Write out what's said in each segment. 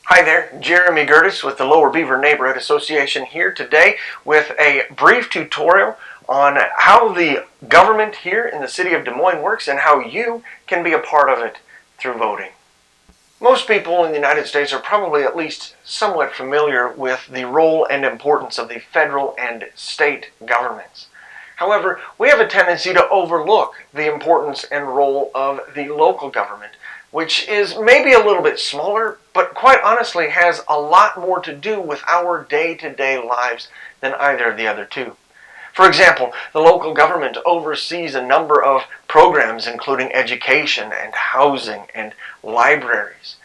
Hi there, Jeremy Geerdes with the Lower Beaver Neighborhood Association here today with a brief tutorial on how the government here in the city of Des Moines works and how you can be a part of it through voting. Most people in the United States are probably at least somewhat familiar with the role and importance of the federal and state governments. However, we have a tendency to overlook the importance and role of the local government, which is maybe a little bit smaller, but quite honestly has a lot more to do with our day-to-day lives than either of the other two. For example, the local government oversees a number of programs including education and housing and libraries.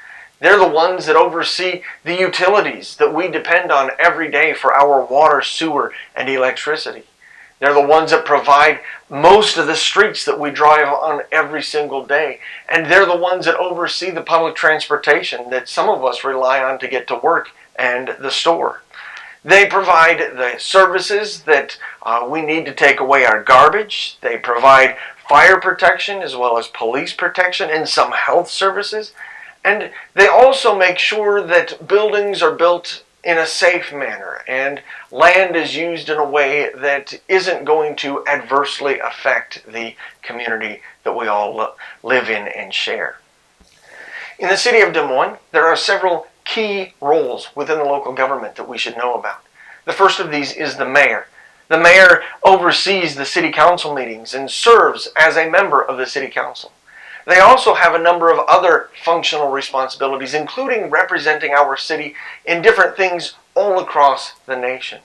They're the ones that oversee the utilities that we depend on every day for our water, sewer, and electricity. They're the ones that provide most of the streets that we drive on every single day. And they're the ones that oversee the public transportation that some of us rely on to get to work and the store. They provide the services that we need to take away our garbage. They provide fire protection as well as police protection and some health services. And they also make sure that buildings are built in a safe manner and land is used in a way that isn't going to adversely affect the community that we all live in and share. In the city of Des Moines, there are several key roles within the local government that we should know about. The first of these is the mayor. The mayor oversees the city council meetings and serves as a member of the city council. They also have a number of other functional responsibilities, including representing our city in different things all across the nation.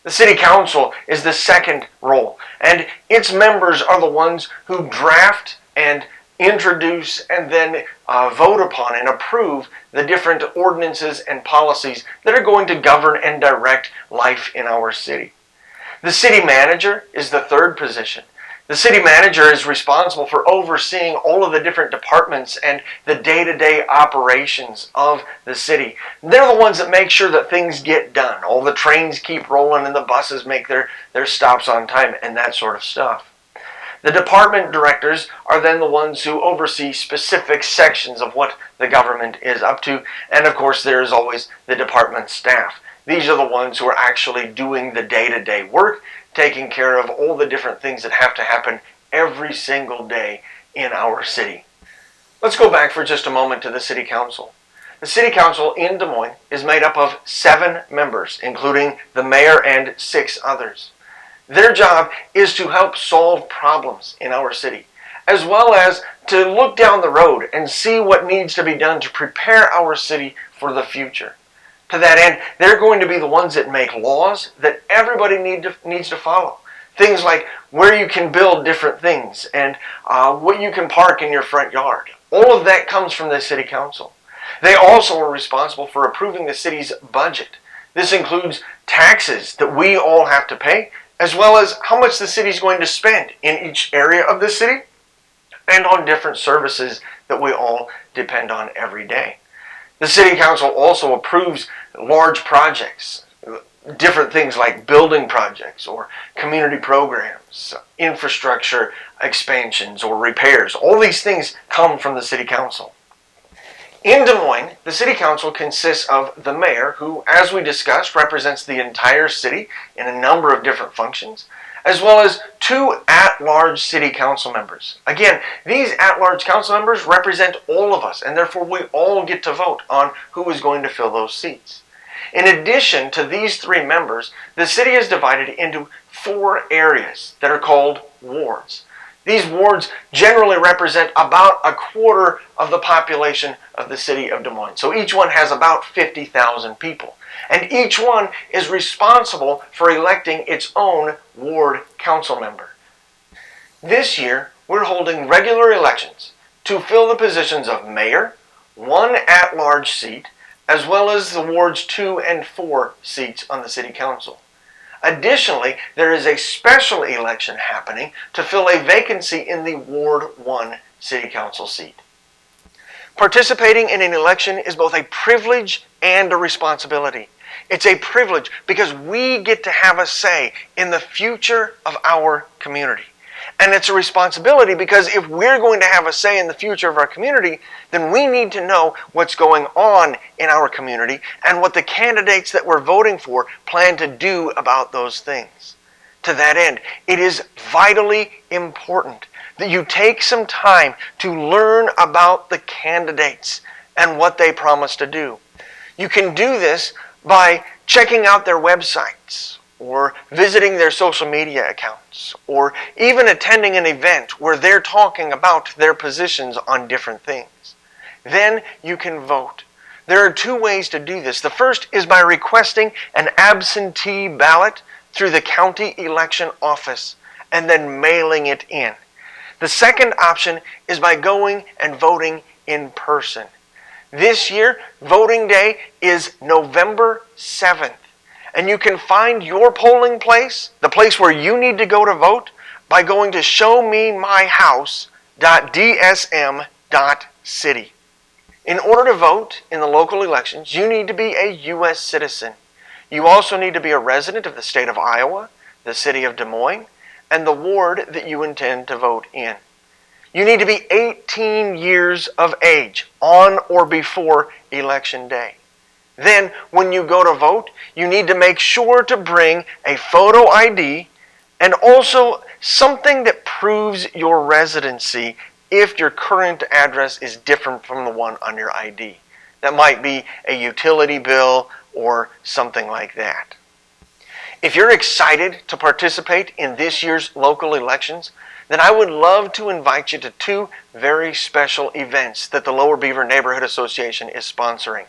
The city council is the second role, and its members are the ones who draft and introduce and then vote upon and approve the different ordinances and policies that are going to govern and direct life in our city. The city manager is the third position. The city manager is responsible for overseeing all of the different departments and the day-to-day operations of the city. They're the ones that make sure that things get done. All the trains keep rolling and the buses make their stops on time and that sort of stuff. The department directors are then the ones who oversee specific sections of what the government is up to. And of course, there is always the department staff. These are the ones who are actually doing the day-to-day work, taking care of all the different things that have to happen every single day in our city. Let's go back for just a moment to the city council. The city council in Des Moines is made up of 7 members, including the mayor and 6 others. Their job is to help solve problems in our city, as well as to look down the road and see what needs to be done to prepare our city for the future. To that end, they're going to be the ones that make laws that everybody needs to follow. Things like where you can build different things and what you can park in your front yard. All of that comes from the city council. They also are responsible for approving the city's budget. This includes taxes that we all have to pay, as well as how much the city is going to spend in each area of the city and on different services that we all depend on every day. The city council also approves large projects, different things like building projects or community programs, infrastructure expansions or repairs. All these things come from the city council. In Des Moines, the city council consists of the mayor, who, as we discussed, represents the entire city in a number of different functions, as well as 2 at-large city council members. Again, these at-large council members represent all of us, and therefore we all get to vote on who is going to fill those seats. In addition to these 3 members, the city is divided into 4 areas that are called wards. These wards generally represent about a quarter of the population of the city of Des Moines. So each one has about 50,000 people. And each one is responsible for electing its own ward council member. This year, we're holding regular elections to fill the positions of mayor, 1 at-large seat, as well as the wards 2 and 4 seats on the city council. Additionally, there is a special election happening to fill a vacancy in the Ward 1 city council seat. Participating in an election is both a privilege and a responsibility. It's a privilege because we get to have a say in the future of our community. And it's a responsibility because if we're going to have a say in the future of our community, then we need to know what's going on in our community and what the candidates that we're voting for plan to do about those things. To that end, it is vitally important that you take some time to learn about the candidates and what they promise to do. You can do this by checking out their websites, or visiting their social media accounts, or even attending an event where they're talking about their positions on different things. Then you can vote. There are two ways to do this. The first is by requesting an absentee ballot through the county election office and then mailing it in. The second option is by going and voting in person. This year, voting day is November 7th. And you can find your polling place, the place where you need to go to vote, by going to showmemyhouse.dsm.city. In order to vote in the local elections, you need to be a U.S. citizen. You also need to be a resident of the state of Iowa, the city of Des Moines, and the ward that you intend to vote in. You need to be 18 years of age on or before Election Day. Then, when you go to vote, you need to make sure to bring a photo ID and also something that proves your residency if your current address is different from the one on your ID. That might be a utility bill or something like that. If you're excited to participate in this year's local elections, then I would love to invite you to two very special events that the Lower Beaver Neighborhood Association is sponsoring.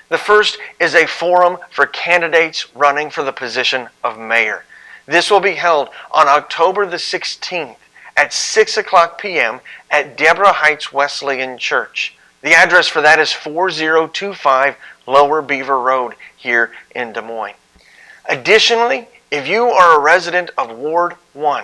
The first is a forum for candidates running for the position of mayor. This will be held on October the 16th at 6 o'clock p.m. at Deborah Heights Wesleyan Church. The address for that is 4025 Lower Beaver Road here in Des Moines. Additionally, if you are a resident of Ward 1,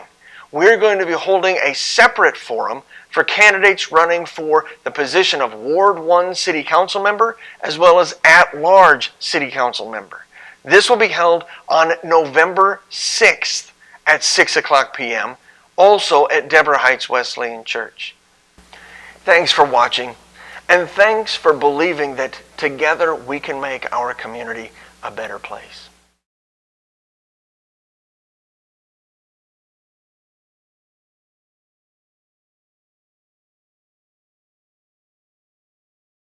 we're going to be holding a separate forum for candidates running for the position of Ward 1 City Council member as well as at-large City Council member. This will be held on November 6th at 6 o'clock p.m., also at Deborah Heights Wesleyan Church. Thanks for watching, and thanks for believing that together we can make our community a better place.